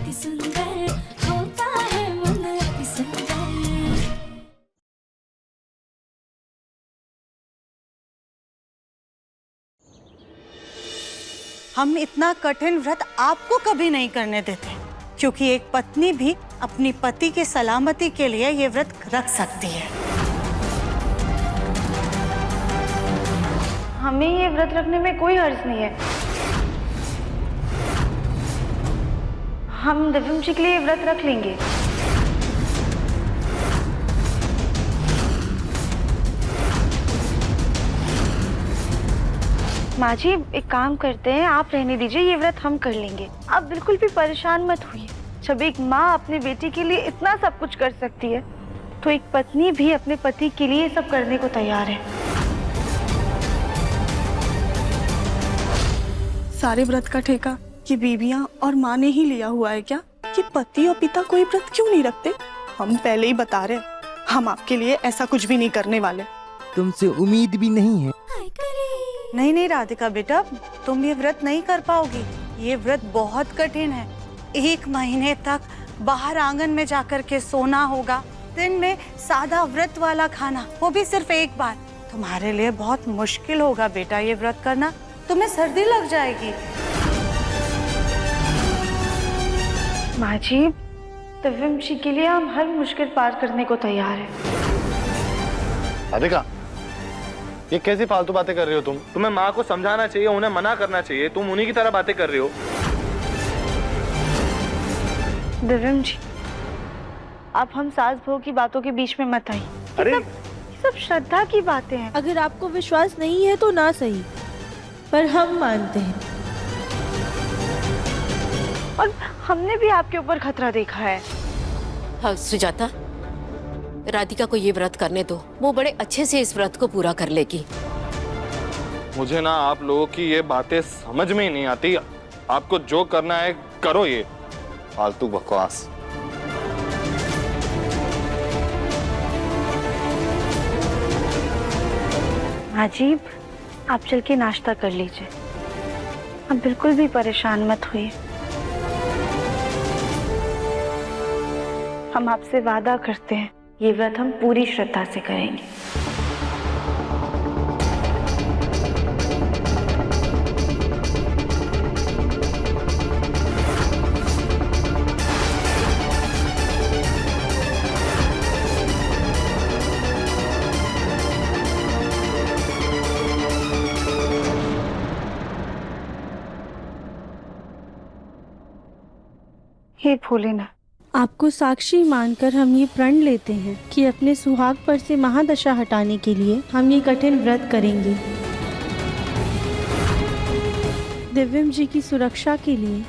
अति सुंदर होता है मन अति सुंदर। हम इतना कठिन व्रत आपको कभी नहीं करने देते, क्योंकि एक पत्नी भी अपनी पति की सलामती के लिए ये व्रत रख सकती है। हमें ये व्रत रखने में कोई हर्ज नहीं है। हम दिव्यम जी के लिए व्रत रख लेंगे। माँ जी, एक काम करते हैं, आप रहने दीजिए, ये व्रत हम कर लेंगे। आप बिल्कुल भी परेशान मत होइए। जब एक माँ अपनी बेटी के लिए इतना सब कुछ कर सकती है, तो एक पत्नी भी अपने पति के लिए सब करने को तैयार है। सारे व्रत का ठेका ये बीबियां और माँ ने ही लिया हुआ है क्या? कि पति और पिता कोई व्रत क्यों नहीं रखते? हम पहले ही बता रहे, हम आपके लिए ऐसा कुछ भी नहीं करने वाले। तुमसे उम्मीद भी नहीं है। नहीं नहीं राधिका बेटा, तुम ये व्रत नहीं कर पाओगी। ये व्रत बहुत कठिन है। 1 महीने तक बाहर आंगन में जाकर के सोना होगा, दिन में सादा व्रत वाला खाना, वो भी सिर्फ एक बार। तुम्हारे लिए बहुत मुश्किल होगा बेटा ये व्रत करना, तुम्हें सर्दी लग जाएगी। माँ जी, दिव्यम जी के लिए हम हर मुश्किल पार करने को तैयार हैं। राधिका, ये कैसी फालतू बातें कर रही हो तुम? तुम्हें माँ को समझाना चाहिए, उन्हें मना करना चाहिए। तुम उन्हीं की तरह बातें कर रही हो। दिव्यम जी, आप हम सास बहू की बातों के बीच में मत आइए। अरे ये सब श्रद्धा की बातें हैं। अगर आपको विश्वास नहीं है तो ना सही, पर हम मानते हैं। और हमने भी आपके ऊपर खतरा देखा है। हाँ सुजाता, राधिका को ये व्रत करने दो, वो बड़े अच्छे से इस व्रत को पूरा कर लेगी। मुझे ना आप लोगों की ये बातें समझ में ही नहीं आती। आपको जो करना है करो, ये फालतू बकवास। अजीब, आप चल के नाश्ता कर लीजिए। आप बिल्कुल भी परेशान मत होइए। हम आपसे वादा करते हैं, ये व्रत हम पूरी श्रद्धा से करेंगे। हे भोलेनाथ, आपको साक्षी मानकर हम ये प्रण लेते हैं कि अपने सुहाग पर से महादशा हटाने के लिए हम ये कठिन व्रत करेंगे। दिव्यम जी की सुरक्षा के लिए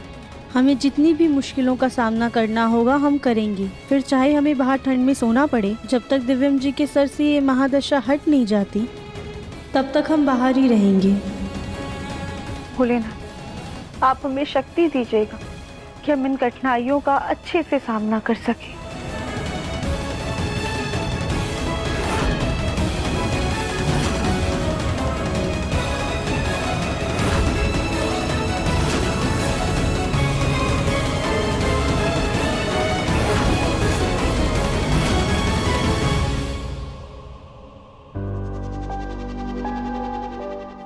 हमें जितनी भी मुश्किलों का सामना करना होगा हम करेंगे। फिर चाहे हमें बाहर ठंड में सोना पड़े, जब तक दिव्यम जी के सर से ये महादशा हट नहीं जाती तब तक हम बाहर ही रहेंगे। भोलेनाथ, आप हमें शक्ति दीजिएगा कि हम इन कठिनाइयों का अच्छे से सामना कर सकें।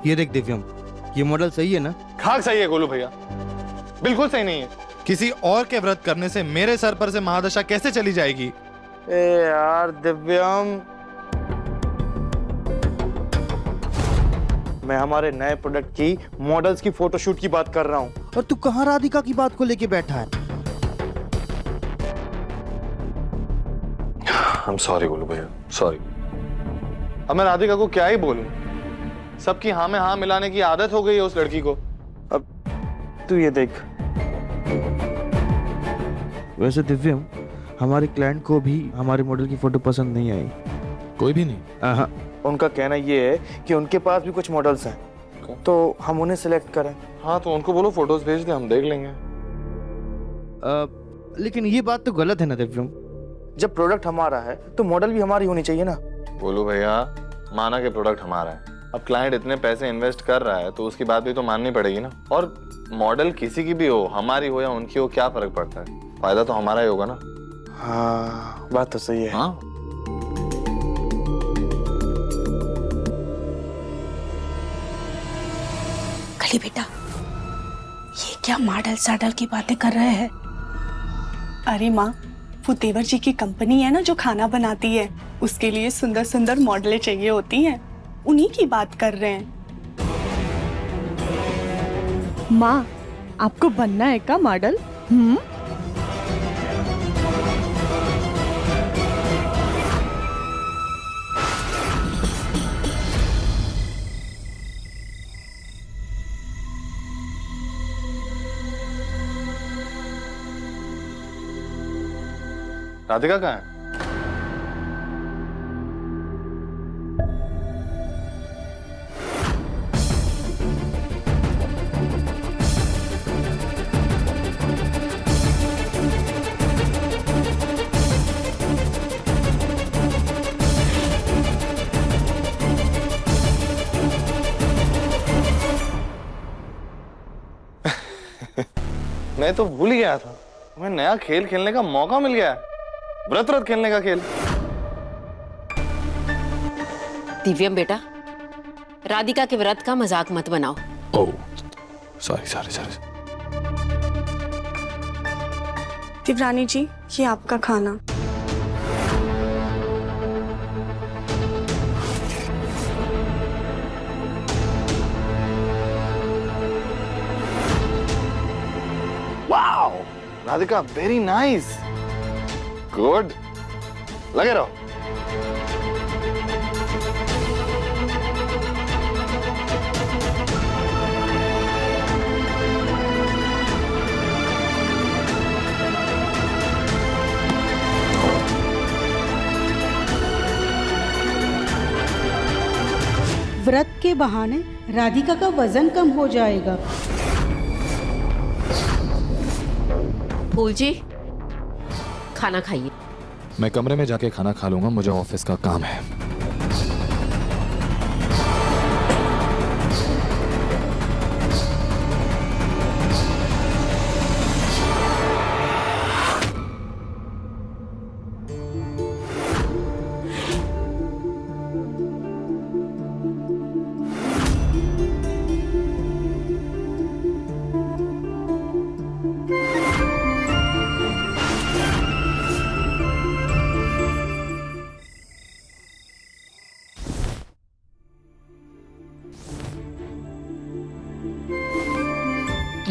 ये देख दिव्यम, ये मॉडल सही है ना? खाक सही है गोलू भैया, बिल्कुल सही नहीं है। किसी और के व्रत करने से मेरे सर पर से महादशा कैसे चली जाएगी? ए यार दिव्यम, मैं हमारे नए प्रोडक्ट की मॉडल्स की फोटोशूट की बात कर रहा हूँ। और तू कहाँ राधिका की बात को लेके बैठा है? I'm sorry गोलू भैया, सॉरी। अब मैं राधिका को क्या ही बोलूं? सबकी हाँ में हाँ मिलाने की आदत हो गई है उस लड़की को। अब तू ये देख। वैसे दिव्यम, हमारे क्लाइंट को भी हमारे मॉडल की फोटो पसंद नहीं आई। कोई भी नहीं? हाँ, उनका कहना ये है कि उनके पास भी कुछ मॉडल्स हैं, तो हम उन्हें सिलेक्ट करें। हाँ तो उनको बोलो फोटोज भेज दे, हम देख लेंगे। लेकिन ये बात तो गलत है ना दिव्यम? जब प्रोडक्ट हमारा है तो मॉडल भी हमारी होनी चाहिए ना। बोलो भैया, माना कि प्रोडक्ट हमारा है, अब क्लाइंट इतने पैसे इन्वेस्ट कर रहा है तो उसकी बात भी तो माननी पड़ेगी ना। और मॉडल किसी की भी हो, हमारी हो या उनकी हो, क्या फर्क पड़ता है? फायदा तो हमारा ही होगा ना। हाँ बात तो सही है। हाँ कली बेटा, ये क्या मॉडल साडल की बातें कर रहे हैं? अरे माँ, वो देवर जी की कंपनी है ना जो खाना बनाती है, उसके लिए सुंदर सुंदर मॉडलें चाहिए होती हैं, उन्हीं की बात कर रहे हैं। माँ, आपको बनना है क्या मॉडल? राधिका कहाँ है? मैं तो भूल ही गया था, तुम्हें नया खेल खेलने का मौका मिल गया है। व्रत खेलने का खेल। दिव्यम बेटा, राधिका के व्रत का मजाक मत बनाओ। Oh sorry sorry sorry. दिवरानी जी, ये आपका खाना। Wow Radhika, very nice, good, लगे रहो। व्रत के बहाने राधिका का वजन कम हो जाएगा। फूल जी, खाना खाइए। मैं कमरे में जाके खाना खा लूंगा, मुझे ऑफिस का काम है।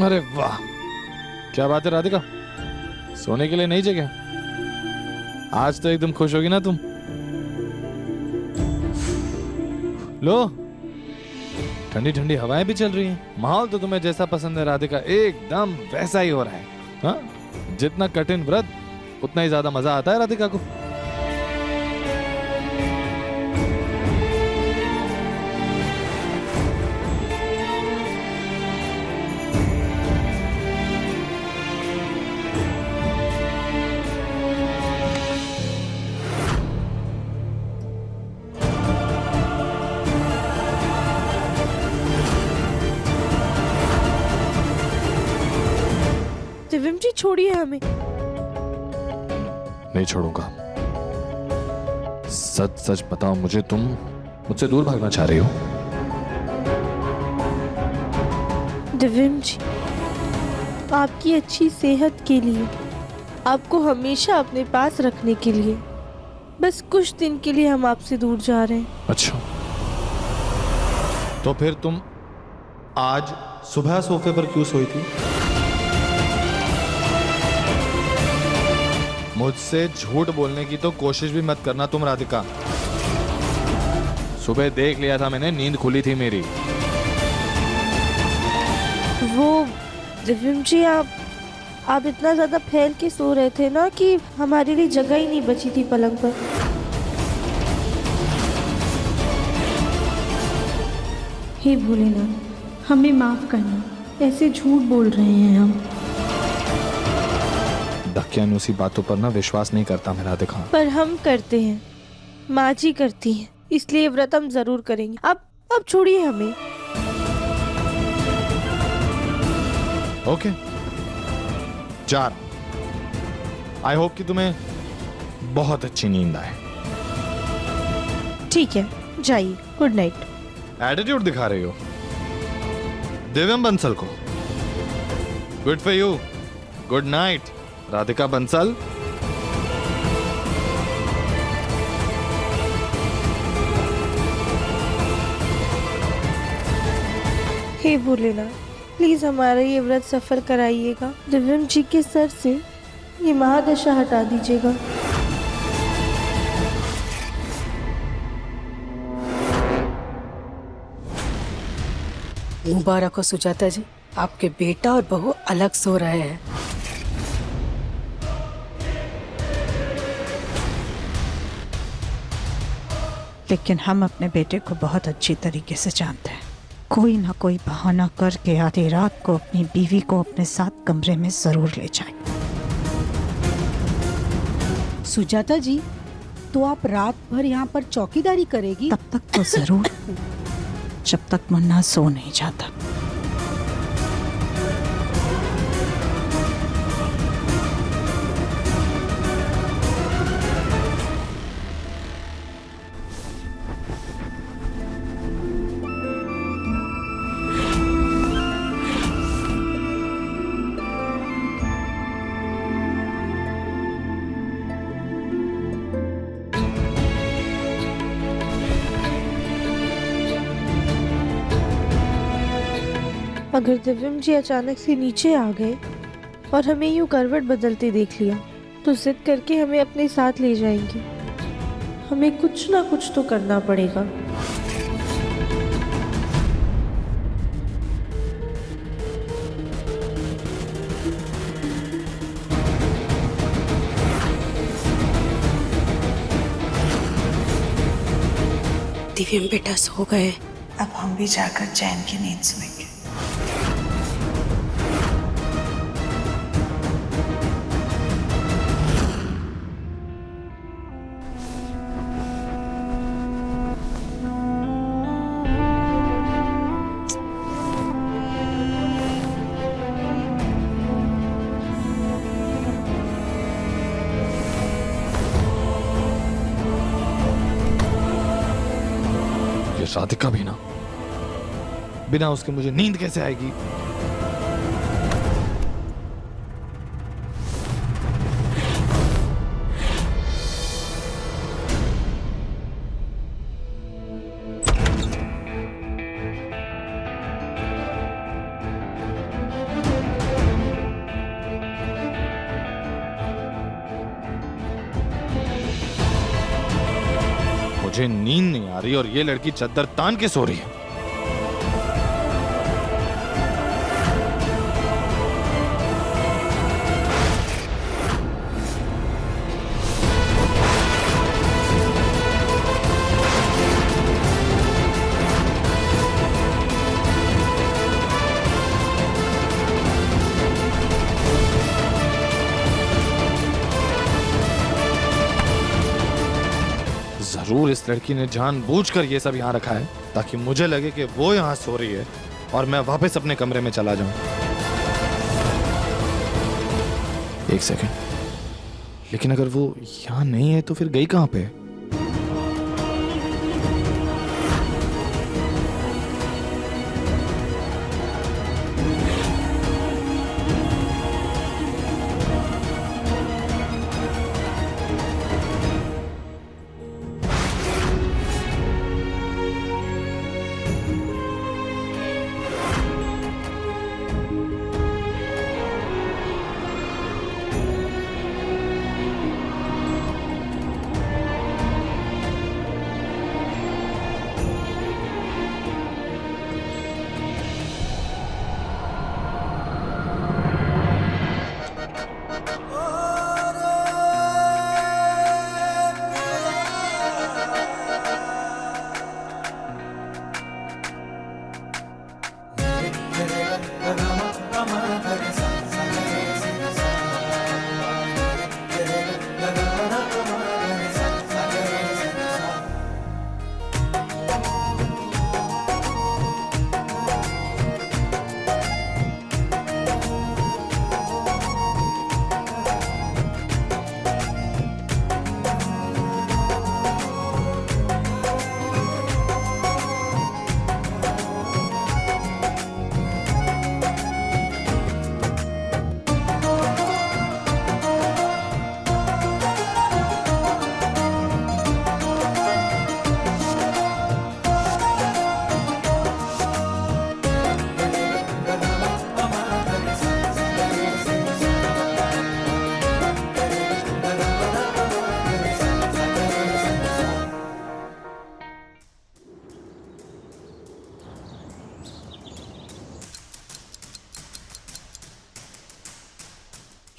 अरे वाह, क्या बात है राधिका, सोने के लिए नहीं जगह? आज तो एकदम खुश होगी ना तुम। लो, ठंडी ठंडी हवाएं भी चल रही हैं। माहौल तो तुम्हें जैसा पसंद है राधिका, एकदम वैसा ही हो रहा है। हाँ, जितना कठिन व्रत उतना ही ज्यादा मजा आता है राधिका को। दिव्यम जी, छोड़िए हमें। नहीं छोड़ूंगा। सच सच बताओ मुझे, तुम मुझसे दूर भागना चाह रही हो? दिव्यम जी, आपकी अच्छी सेहत के लिए, आपको हमेशा अपने पास रखने के लिए, बस कुछ दिन के लिए हम आपसे दूर जा रहे हैं। अच्छा, तो फिर तुम आज सुबह सोफे पर क्यों सोई थी? मुझसे झूठ बोलने की तो कोशिश भी मत करना तुम राधिका। सुबह देख लिया था मैंने, नींद खुली थी मेरी। वो दिव्यम जी, आप इतना ज्यादा फैल के सो रहे थे ना कि हमारे लिए जगह ही नहीं बची थी पलंग पर। हे भोलेनाथ, हमें माफ करना, ऐसे झूठ बोल रहे हैं हम। ढक्यानुसी बातों पर ना विश्वास नहीं करता मैं राधिका। पर हम करते हैं, माँ जी करती हैं, इसलिए व्रत हम जरूर करेंगे। आप अब छोड़िए हमें। ओके, जा रहा हूं। आई होप कि तुम्हें बहुत अच्छी नींद आए। ठीक है, जाइए। Good night. एटीट्यूड दिखा रही हो दिव्यम बंसल को। Good for you. Good night Radhika Bansal. हे भोलेनाथ, प्लीज हमारा ये व्रत सफल कराइएगा। दिव्यम जी के सर से ये महादशा हटा दीजिएगा। मुबारक हो सुजाता जी, आपके बेटा और बहू अलग सो रहे हैं। लेकिन हम अपने बेटे को बहुत अच्छी तरीके से जानते हैं। कोई ना कोई बहाना करके आधी रात को अपनी बीवी को अपने साथ कमरे में जरूर ले जाए। सुजाता जी, तो आप रात भर यहाँ पर चौकीदारी करेगी? तब तक तो जरूर, जब तक मुन्ना सो नहीं जाता। अगर दिव्यम जी अचानक से नीचे आ गए और हमें यूं करवट बदलते देख लिया तो जिद करके हमें अपने साथ ले जाएंगे। हमें कुछ ना कुछ तो करना पड़ेगा। दिव्यम बेटा सो गए। अब हम भी जाकर चैन की नींद सोएंगे। राधिका भी ना, बिना उसके मुझे नींद कैसे आएगी? मुझे नींद नहीं आ रही और ये लड़की चद्दर तान के सो रही है। जरूर इस लड़की ने जानबूझकर ये सब यहाँ रखा है ताकि मुझे लगे कि वो यहाँ सो रही है और मैं वापस अपने कमरे में चला जाऊं। एक सेकंड, लेकिन अगर वो यहाँ नहीं है तो फिर गई कहाँ पे?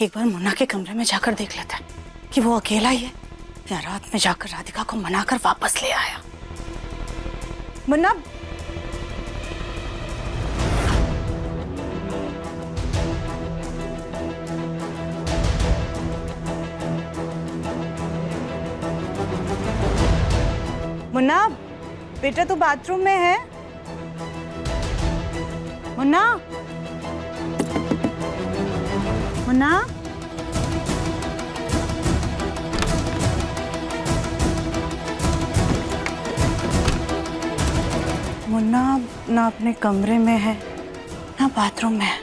एक बार मुन्ना के कमरे में जाकर देख लेते हैं कि वो अकेला ही है या रात में जाकर राधिका को मनाकर वापस ले आया। मुन्ना, मुन्ना बेटा तू बाथरूम में है? मुन्ना, मुन्ना, मुन्ना ना अपने कमरे में है ना बाथरूम में है।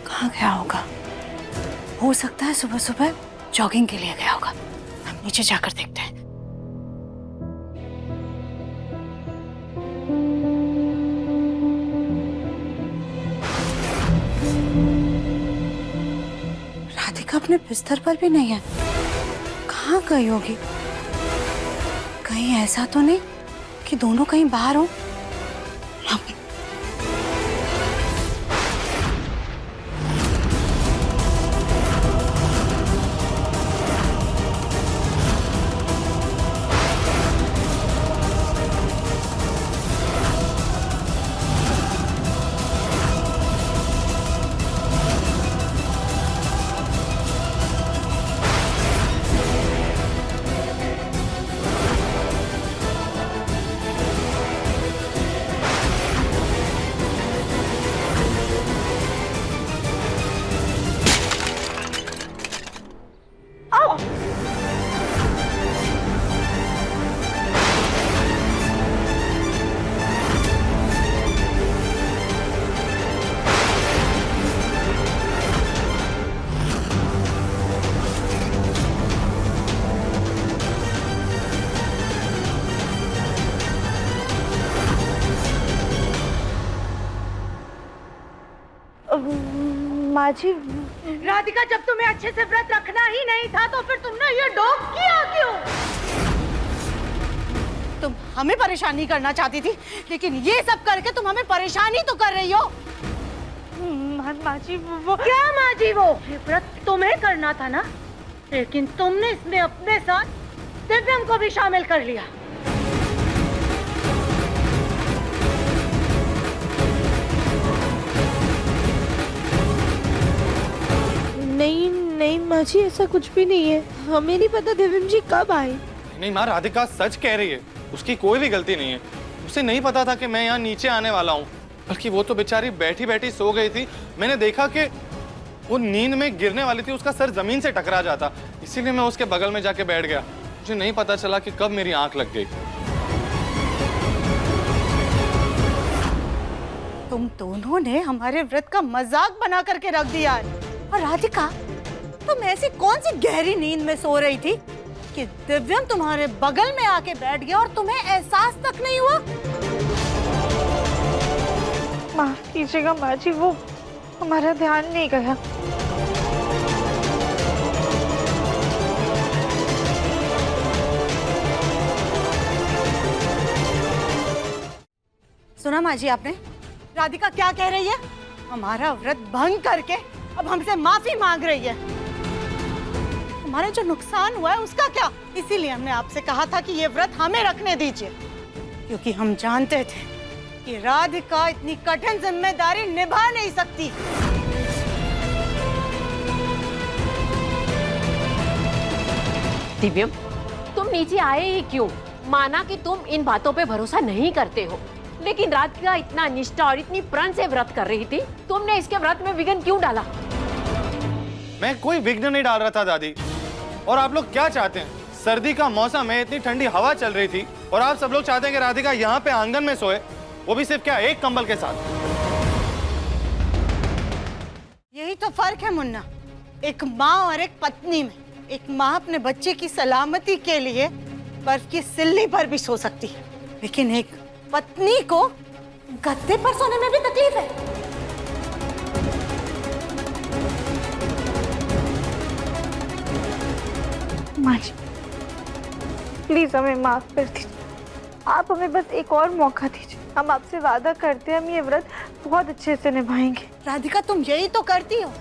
कहाँ गया होगा? हो सकता है सुबह सुबह जॉगिंग के लिए गया होगा। हम नीचे जाकर देखते हैं। राधिका अपने बिस्तर पर भी नहीं है। कहाँ गई होगी? कहीं ऐसा तो नहीं कि दोनों कहीं बाहर हो? माँ जी, राधिका, जब तुम्हें अच्छे से व्रत रखना ही नहीं था तो फिर तुमने ये डोप किया क्यों? तुम हमें परेशान नहीं करना चाहती थी, लेकिन ये सब करके तुम हमें परेशान ही तो कर रही हो। माँ जी वो क्या माँ जी वो? ये व्रत तुम्हें करना था ना, लेकिन तुमने इसमें अपने साथ दिव्यम को भी शामिल कर लिया। नहीं नहीं माँ जी, ऐसा कुछ भी नहीं है। हमें नहीं पता दिव्यम जी कब आए। नहीं माँ, राधिका सच कह रही है। उसकी कोई भी गलती नहीं है। उसे नहीं पता था कि मैं यहाँ नीचे आने वाला हूँ, बल्कि वो तो बेचारी बैठी बैठी सो गई थी। मैंने देखा कि वो नींद में गिरने वाली थी, उसका सर जमीन से टकरा जाता, इसीलिए मैं उसके बगल में जाके बैठ गया। मुझे नहीं पता चला कि कब मेरी आंख लग गई। तुम दोनों ने हमारे व्रत का मजाक बना करके रख दिया है। और राधिका, तुम ऐसी कौन सी गहरी नींद में सो रही थी कि दिव्यम तुम्हारे बगल में आके बैठ गया और तुम्हें एहसास तक नहीं हुआ? माफ कीजिएगा माँ जी, वो हमारा ध्यान नहीं गया। सुना माँ जी आपने? राधिका क्या कह रही है? हमारा व्रत भंग करके अब हमसे माफी मांग रही है। हमारा जो नुकसान हुआ है उसका क्या? इसीलिए हमने आपसे कहा था कि ये व्रत हमें रखने दीजिए, क्योंकि हम जानते थे कि राधिका इतनी कठिन जिम्मेदारी निभा नहीं सकती। दिव्यम, तुम नीचे आए ही क्यों? माना कि तुम इन बातों पे भरोसा नहीं करते हो, लेकिन राधिका इतना निष्ठा और इतनी प्रण से व्रत कर रही थी, तुमने इसके व्रत में विघ्न क्यों डाला? मैं कोई विघ्न नहीं डाल रहा था दादी। और आप लोग क्या चाहते हैं? सर्दी का मौसम है, इतनी ठंडी हवा चल रही थी, और आप सब लोग चाहते हैं कि राधिका यहाँ पे आंगन में सोए, वो भी सिर्फ क्या एक कंबल के साथ। यही तो फर्क है मुन्ना, एक माँ और एक पत्नी में। एक माँ अपने बच्चे की सलामती के लिए बर्फ की सिल्ली पर भी सो सकती है, लेकिन एक पत्नी को गद्दे पर सोने में भी तकलीफ है। माँ जी, प्लीज हमें माफ कर दीजिए। आप हमें बस एक और मौका दीजिए। हम आपसे वादा करते हैं हम ये व्रत बहुत अच्छे से निभाएंगे। राधिका, तुम यही तो करती हो।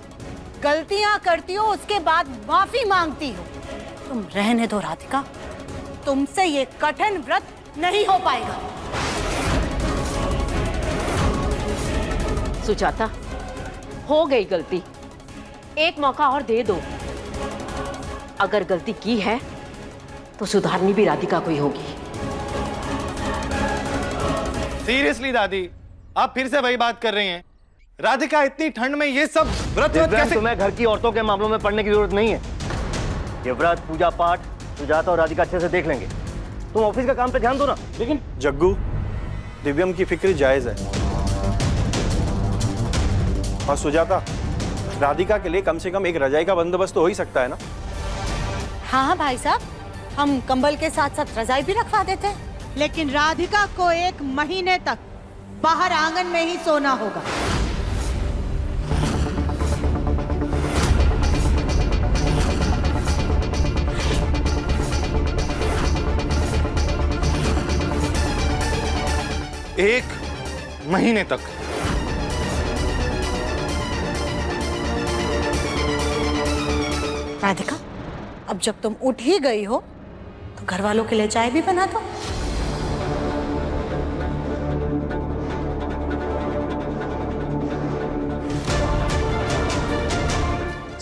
गलतियां करती हो उसके बाद माफी मांगती हो। तुम रहने दो राधिका, तुमसे ये कठिन व्रत नहीं हो पाएगा। सुजाता, हो गई गलती, एक मौका और दे दो। अगर गलती की है तो सुधारनी भी राधिका को ही होगी। सीरियसली दादी, आप फिर से वही बात कर रही हैं। राधिका इतनी ठंड में ये सब व्रत कैसे? तुम्हें घर की औरतों के मामलों में पढ़ने की जरूरत नहीं है। ये व्रत, पूजा पाठ सुजाता और राधिका अच्छे से देख लेंगे। तुम ऑफिस का काम पे ध्यान दो ना। लेकिन जग्गू, दिव्यम की फिक्र जायज है। और सुजाता, राधिका के लिए कम से कम एक रजाई का बंदोबस्त तो हो ही सकता है ना? हाँ भाई साहब, हम कंबल के साथ साथ रजाई भी रखवा देते हैं। लेकिन राधिका को 1 महीने तक बाहर आंगन में ही सोना होगा। एक महीने तक? राधिका, अब जब तुम उठ ही गई हो तो घर वालों के लिए चाय भी बना दो।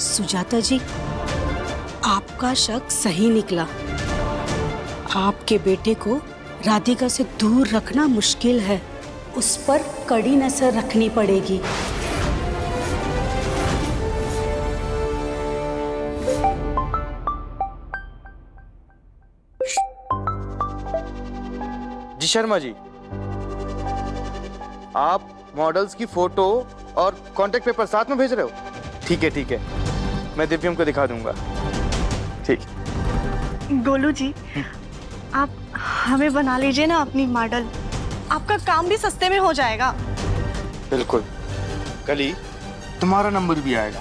सुजाता जी, आपका शक सही निकला। आपके बेटे को राधिका से दूर रखना मुश्किल है, उस पर कड़ी नजर रखनी पड़ेगी। जी शर्मा जी, आप मॉडल्स की फोटो और कांटेक्ट पेपर साथ में भेज रहे हो? ठीक है ठीक है, मैं दिव्यम को दिखा दूंगा। ठीक। गोलू जी, आप हमें बना लीजिए ना अपनी मॉडल। आपका काम भी सस्ते में हो जाएगा। बिल्कुल, कल ही तुम्हारा नंबर भी आएगा।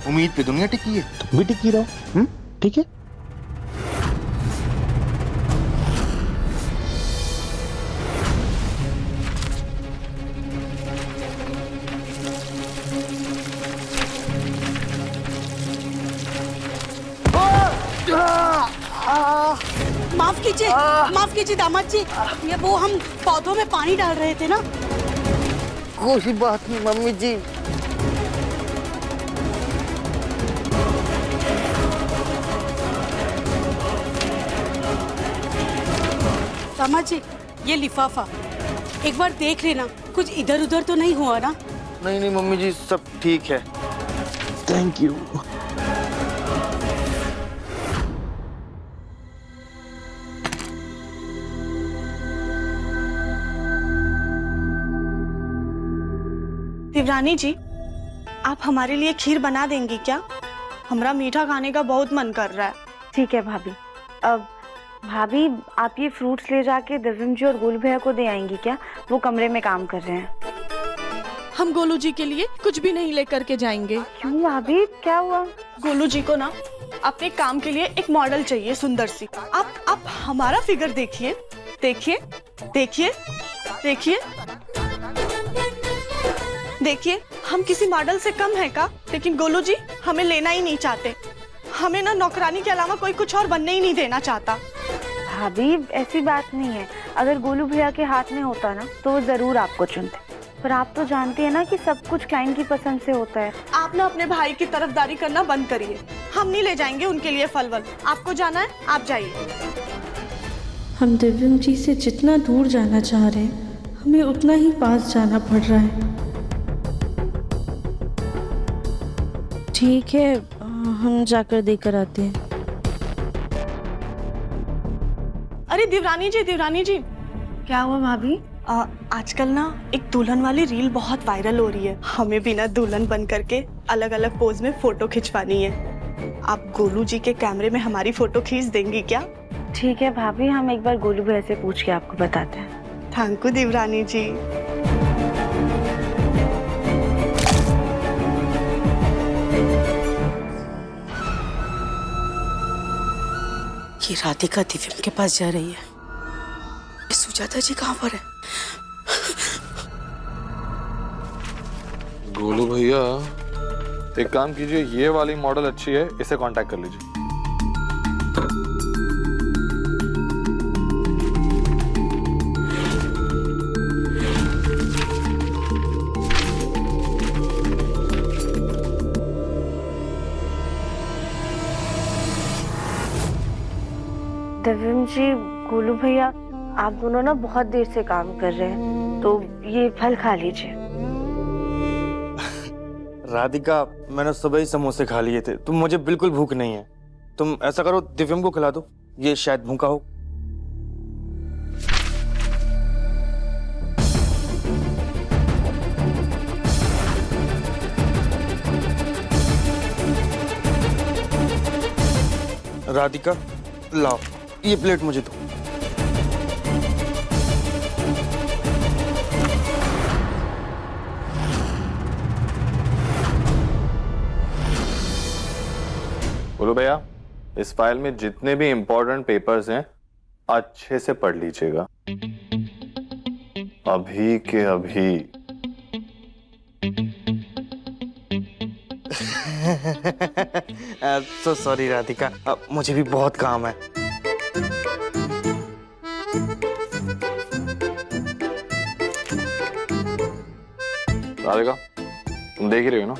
उम्मीद पे दुनिया टिकी है, तुम भी टिकी रहो। ठीक है। माफ कीजिए दामाद जी, ये वो हम पौधों में पानी डाल रहे थे ना। कोई बात नहीं मम्मी जी। दामाद जी, ये लिफाफा एक बार देख लेना, कुछ इधर उधर तो नहीं हुआ ना? नहीं नहीं मम्मी जी, सब ठीक है। Thank you. दिव्रानी जी, आप हमारे लिए खीर बना देंगी क्या? हमारा मीठा खाने का बहुत मन कर रहा है। ठीक है भाभी। अब भाभी, आप ये फ्रूट्स ले जाके दिव्यम जी और गोलू भैया को दे आएंगी क्या? वो कमरे में काम कर रहे हैं। हम गोलू जी के लिए कुछ भी नहीं लेकर के जाएंगे। क्यों भाभी, क्या हुआ? गोलू जी को ना अपने काम के लिए एक मॉडल चाहिए, सुंदर सी। आप हमारा फिगर देखिए, देखिए देखिए देखिए देखिए, हम किसी मॉडल से कम है का? लेकिन गोलू जी हमें लेना ही नहीं चाहते। हमें ना नौकरानी के अलावा कोई कुछ और बनने ही नहीं देना चाहता। भाभी, ऐसी बात नहीं है। अगर गोलू भैया के हाथ में होता ना तो वो जरूर आपको चुनते। पर आप तो जानती है ना कि सब कुछ क्लाइंट की पसंद से होता है। आप ना अपने भाई की तरफदारी करना बंद करिए। हम नहीं ले जाएंगे उनके लिए फल वल। आपको जाना है, आप जाइए। हम दिव्यम जी से जितना दूर जाना चाह रहे हैं, हमें उतना ही पास जाना पड़ रहा है। ठीक है, हम जाकर देकर आते हैं। अरे दिव्रानी जी, दिव्रानी जी, क्या हुआ भाभी? आजकल ना एक दुल्हन वाली रील बहुत वायरल हो रही है। हमें भी ना दुल्हन बन करके अलग अलग पोज में फोटो खिंचवानी है। आप गोलू जी के कैमरे में हमारी फोटो खींच देंगी क्या? ठीक है भाभी, हम एक बार गोलू भैया से पूछ के आपको बताते हैं। थैंक यू दिव्रानी जी। ये राधिका दिव्यम के पास जा रही है। सुजाता जी कहाँ पर है? गोलू भैया, एक काम कीजिए, ये वाली मॉडल अच्छी है, इसे कांटेक्ट कर लीजिए। दिव्यम जी, गोलू भैया, आप दोनों ना बहुत देर से काम कर रहे हैं, तो ये फल खा लीजिए। राधिका, मैंने सुबह ही समोसे खा लिए थे, तुम मुझे बिल्कुल भूख नहीं है। तुम ऐसा करो, दिव्यम को खिला दो, ये शायद भूखा हो। राधिका, लाओ ये प्लेट मुझे दो। बोलो भैया, इस फाइल में जितने भी इंपॉर्टेंट पेपर्स हैं अच्छे से पढ़ लीजिएगा, अभी के अभी। सो सॉरी राधिका, मुझे भी बहुत काम है। राधिका, तुम देख ही रही हो ना,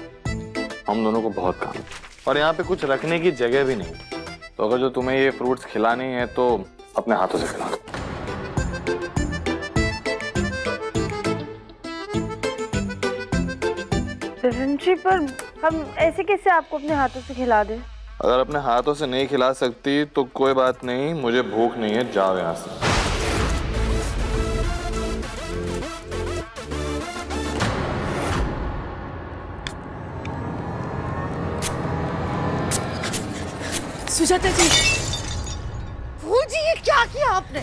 हम दोनों को बहुत काम है और यहाँ पे कुछ रखने की जगह भी नहीं, तो अगर जो तुम्हें ये फ्रूट्स खिलाने हैं तो अपने हाथों से खिला दो। दिव्यम जी, पर हम ऐसे कैसे आपको अपने हाथों से खिला दें? अगर अपने हाथों से नहीं खिला सकती तो कोई बात नहीं, मुझे भूख नहीं है, जाओ यहाँ से। सुजाता जी, फूल जी, ये क्या किया आपने?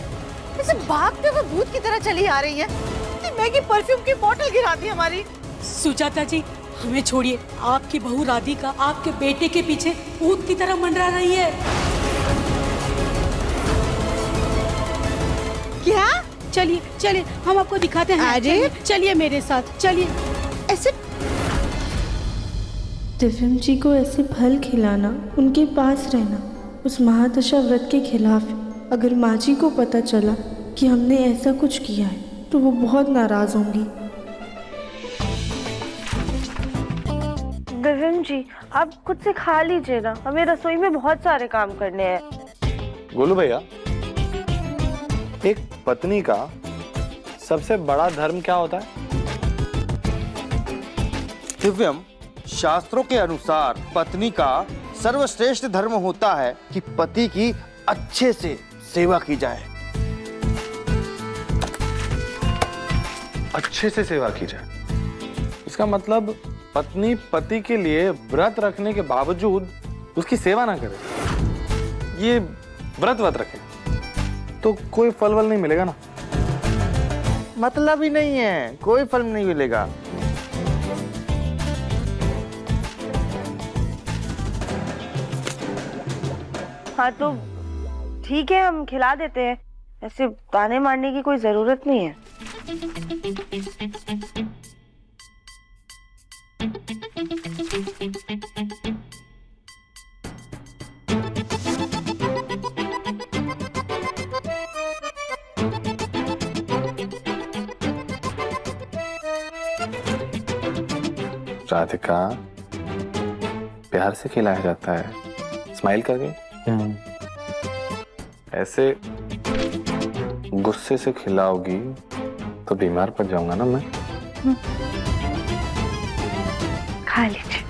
ऐसे भागते हुए भूत की तरह चली आ रही है। इतनी महंगी परफ्यूम की बोतल गिरा दी हमारी। सुजाता जी, हमें छोड़िए। आपकी बहू राधिका आपके बेटे के पीछे भूत की तरह मंडरा रही है। क्या? चलिए चलिए, हम आपको दिखाते हैं। अरे चलिए मेरे साथ, चलिए। ऐसे दिव्यम जी को ऐसे फल खिलाना, उनके पास रहना उस महादशा व्रत के खिलाफ है। अगर माँ जी को पता चला कि हमने ऐसा कुछ किया है तो वो बहुत नाराज होंगी। दिव्यम जी, आप खुद से खा लीजिए ना, हमें रसोई में बहुत सारे काम करने हैं। गोलू भैया, एक पत्नी का सबसे बड़ा धर्म क्या होता है? दिव्यम, शास्त्रों के अनुसार पत्नी का सर्वश्रेष्ठ धर्म होता है कि पति की अच्छे से सेवा की जाए। अच्छे से सेवा की जाए, इसका मतलब पत्नी पति के लिए व्रत रखने के बावजूद उसकी सेवा ना करे, ये व्रत रखे तो कोई फल वल नहीं मिलेगा ना। मतलब ही नहीं है, कोई फल नहीं मिलेगा। हाँ तो ठीक है, हम खिला देते हैं, ऐसे ताने मारने की कोई जरूरत नहीं है। राधिका, प्यार से खिलाया जाता है, स्माइल करके। ऐसे गुस्से से खिलाओगी तो बीमार पड़ जाऊंगा ना मैं। खा लीजिए।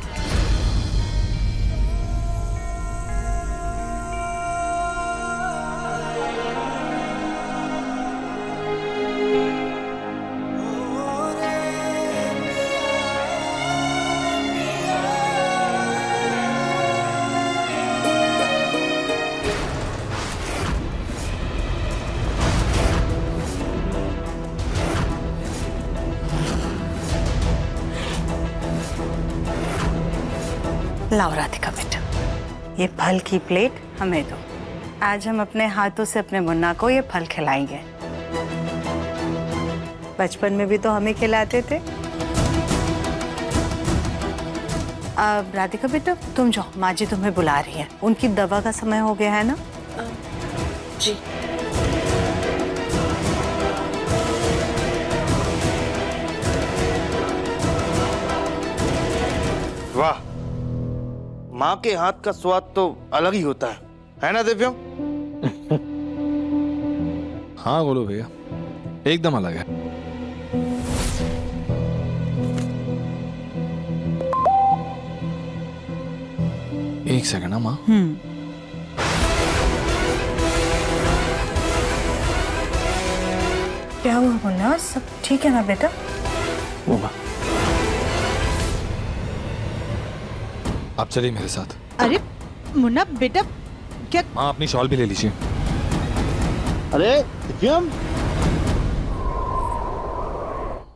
लाओ राधिका बेटा, ये फल की प्लेट हमें दो। आज हम अपने हाथों से अपने मुन्ना को ये फल खिलाएंगे। बचपन में भी तो हमें खिलाते थे। राधिका बेटा तुम जाओ, माँ जी तुम्हें बुला रही है, उनकी दवा का समय हो गया है ना। जी। वाह, माँ के हाथ का स्वाद तो अलग ही होता है ना दिव्यम? हाँ बोलो भैया, एकदम अलग है। एक सेकंड ना माँ। क्या हुआ मुन्ना, सब ठीक है ना बेटा? वो माँ, आप चलिए मेरे साथ। अरे मुन्ना बेटा क्या? माँ अपनी शॉल भी ले लीजिए। अरे दिव्यम,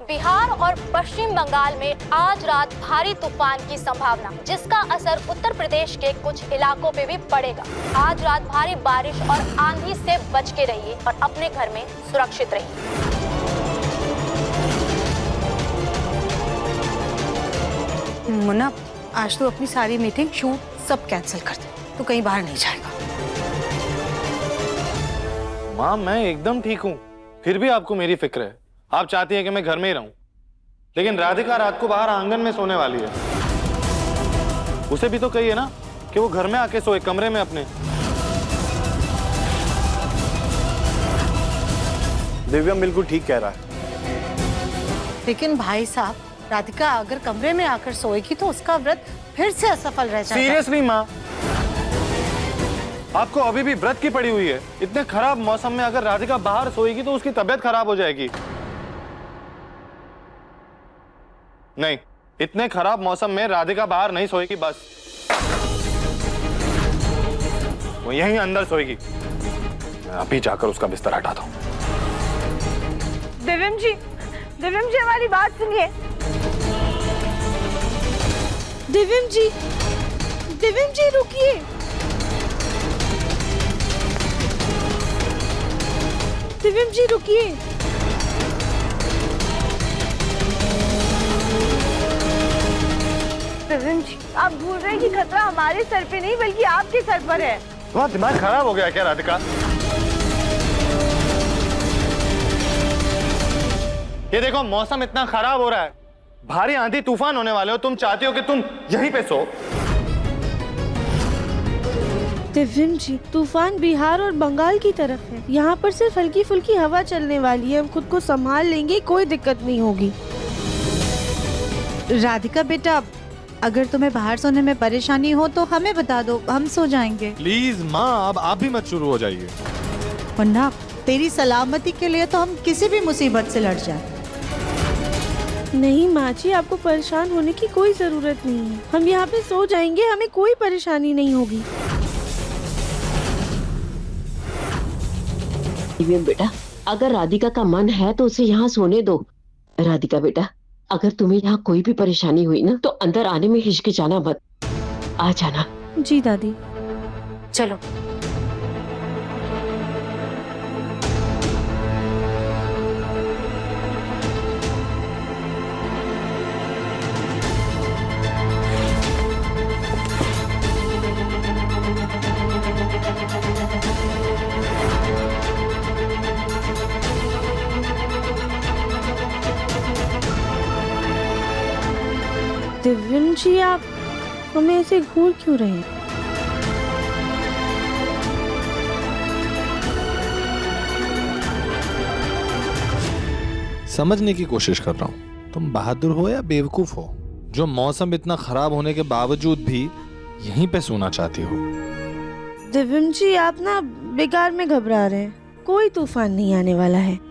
बिहार और पश्चिम बंगाल में आज रात भारी तूफान की संभावना, जिसका असर उत्तर प्रदेश के कुछ इलाकों पे भी पड़ेगा। आज रात भारी बारिश और आंधी से बच के रहिए और अपने घर में सुरक्षित रहिए। मुन्ना, आज तो अपनी सारी मीटिंग शूट सब कैंसिल कर दे, तो कहीं बाहर नहीं जाएगा। माँ मैं एकदम ठीक हूँ, फिर भी आपको मेरी फिक्र है। आप चाहती हैं कि मैं घर में ही रहूं, लेकिन राधिका रात को बाहर आंगन में सोने वाली है। उसे भी तो कहिए ना कि वो घर में आके सोए, कमरे में अपने। दिव्यम बिल्कुल ठीक कह रहा है। लेकिन भाई साहब, राधिका अगर कमरे में आकर सोएगी तो उसका व्रत फिर से असफल रह जाएगा। सीरियसली माँ, आपको अभी भी व्रत की पड़ी हुई है। इतने खराब मौसम में अगर राधिका बाहर सोएगी तो उसकी तबीयत खराब हो जाएगी। नहीं, इतने खराब मौसम में राधिका बाहर नहीं सोएगी, बस वो यहीं अंदर सोएगी। मैं अभी जाकर उसका बिस्तर हटाता हूँ। दिव्यम जी हमारी बात सुनिए। दिव्यम जी रुकिए। दिव्यम जी रुकिए। दिव्यम जी, आप भूल रहे हैं कि खतरा हमारे सर पे नहीं बल्कि आपके सर पर है। तुम्हारा दिमाग खराब हो गया क्या राधिका? ये देखो, मौसम इतना खराब हो रहा है, भारी आंधी तूफान होने वाले हो, तुम चाहती हो कि तुम यहीं पे सो? दिव्यम जी, तूफान बिहार और बंगाल की तरफ है। यहाँ पर सिर्फ हल्की फुल्की हवा चलने वाली है, हम खुद को संभाल लेंगे, कोई दिक्कत नहीं होगी। राधिका बेटा, अगर तुम्हें बाहर सोने में परेशानी हो तो हमें बता दो, हम सो जाएंगे। प्लीज माँ, अब आप भी मत शुरू हो जाइए। मुन्ना, तेरी सलामती के लिए तो हम किसी भी मुसीबत से लड़ जाए। नहीं माँ जी, आपको परेशान होने की कोई जरूरत नहीं है। हम यहाँ पे सो जाएंगे, हमें कोई परेशानी नहीं होगी। बेटा, अगर राधिका का मन है तो उसे यहाँ सोने दो। राधिका बेटा, अगर तुम्हें यहाँ कोई भी परेशानी हुई ना तो अंदर आने में हिचकिचाना मत, आ जाना। जी दादी। चलो। दिव्यम जी, आप हमें ऐसे घूर क्यों रहे हैं? समझने की कोशिश कर रहा हूँ, तुम बहादुर हो या बेवकूफ हो, जो मौसम इतना खराब होने के बावजूद भी यहीं पे सोना चाहती हो। दिव्यम जी, आप ना बेकार में घबरा रहे हैं, कोई तूफान नहीं आने वाला है।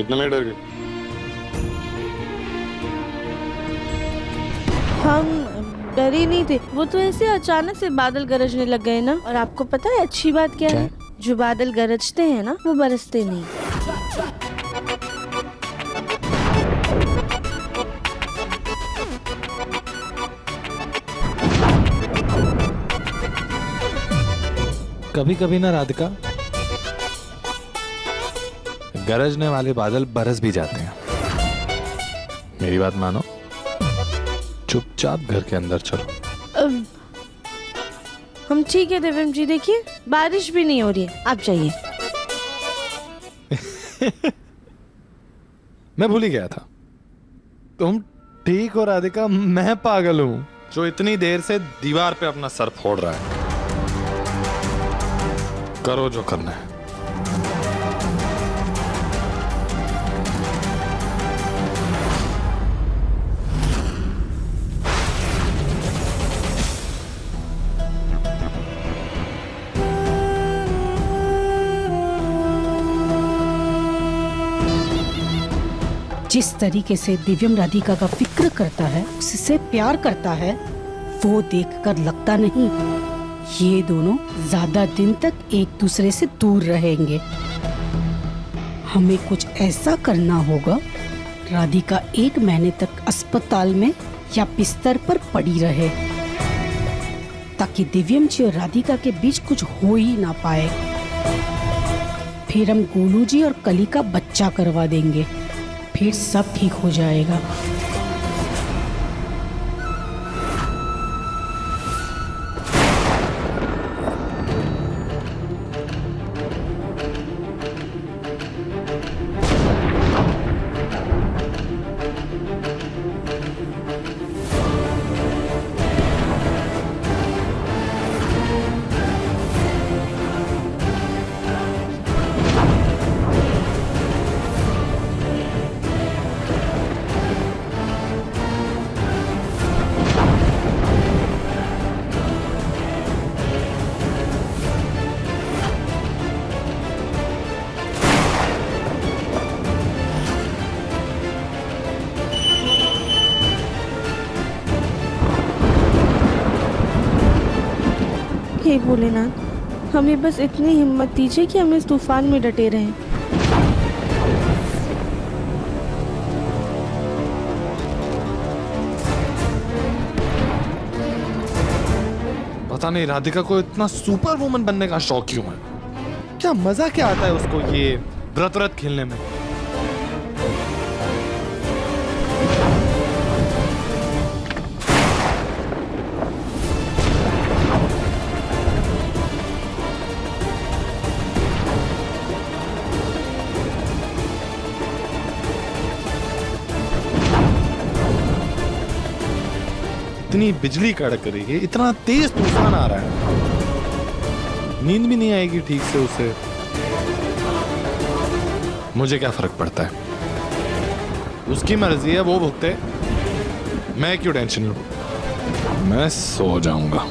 इतना नहीं डर गए? हम डरे नहीं थे, वो तो ऐसे अचानक से बादल गरजने लग गए ना। और आपको पता है अच्छी बात क्या है? जो बादल गरजते हैं ना वो बरसते नहीं। कभी कभी ना राधिका, गरजने वाले बादल बरस भी जाते हैं। मेरी बात मानो, चुपचाप घर के अंदर चलो। हम ठीक है दिव्यम जी, देखिए बारिश भी नहीं हो रही है, आप जाइए। मैं भूल ही गया था, तुम ठीक हो राधिका, मैं पागल हूं जो इतनी देर से दीवार पे अपना सर फोड़ रहा है। करो जो करना है। जिस तरीके से दिव्यम राधिका का फिक्र करता है, उससे प्यार करता है, वो देखकर लगता नहीं ये दोनों ज्यादा दिन तक एक दूसरे से दूर रहेंगे। हमें कुछ ऐसा करना होगा, राधिका 1 महीने तक अस्पताल में या बिस्तर पर पड़ी रहे, ताकि दिव्यम जी और राधिका के बीच कुछ हो ही ना पाए। फिर हम गोलू जी और कली का बच्चा करवा देंगे, फिर सब ठीक हो जाएगा। हे भोलेनाथ, हमें बस इतनी हिम्मत दीजिए कि हम इस तूफान में डटे रहें। पता नहीं राधिका को इतना सुपर वुमन बनने का शौक क्यों है? क्या मजा क्या आता है उसको ये व्रत खेलने में? इतनी बिजली कड़क रही है, इतना तेज तूफान आ रहा है, नींद भी नहीं आएगी ठीक से उसे। मुझे क्या फर्क पड़ता है, उसकी मर्जी है, वो भुगते, मैं क्यों टेंशन लूं? मैं सो जाऊंगा।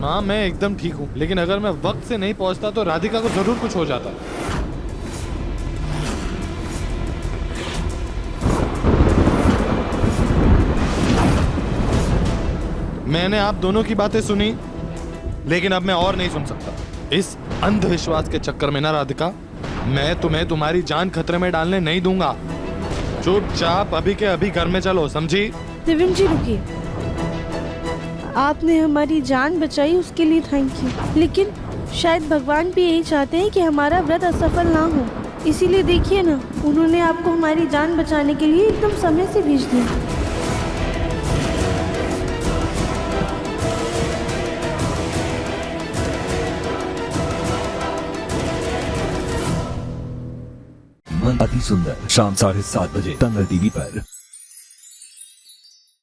माँ मैं एकदम ठीक हूँ, लेकिन अगर मैं वक्त से नहीं पहुँचता तो राधिका को जरूर कुछ हो जाता। मैंने आप दोनों की बातें सुनी, लेकिन अब मैं और नहीं सुन सकता। इस अंधविश्वास के चक्कर में ना राधिका, मैं तुम्हें तुम्हारी जान खतरे में डालने नहीं दूंगा। चुपचाप अभी के अभी घर में चलो, समझी? दिव्यम जी रुकिए, आपने हमारी जान बचाई उसके लिए थैंक यू, लेकिन शायद भगवान भी यही चाहते हैं कि हमारा व्रत असफल ना हो। इसीलिए देखिए ना, उन्होंने आपको हमारी जान बचाने के लिए एकदम समय से भेज दिया। मन अति सुंदर शाम 7:30 बजे तंगल टीवी पर।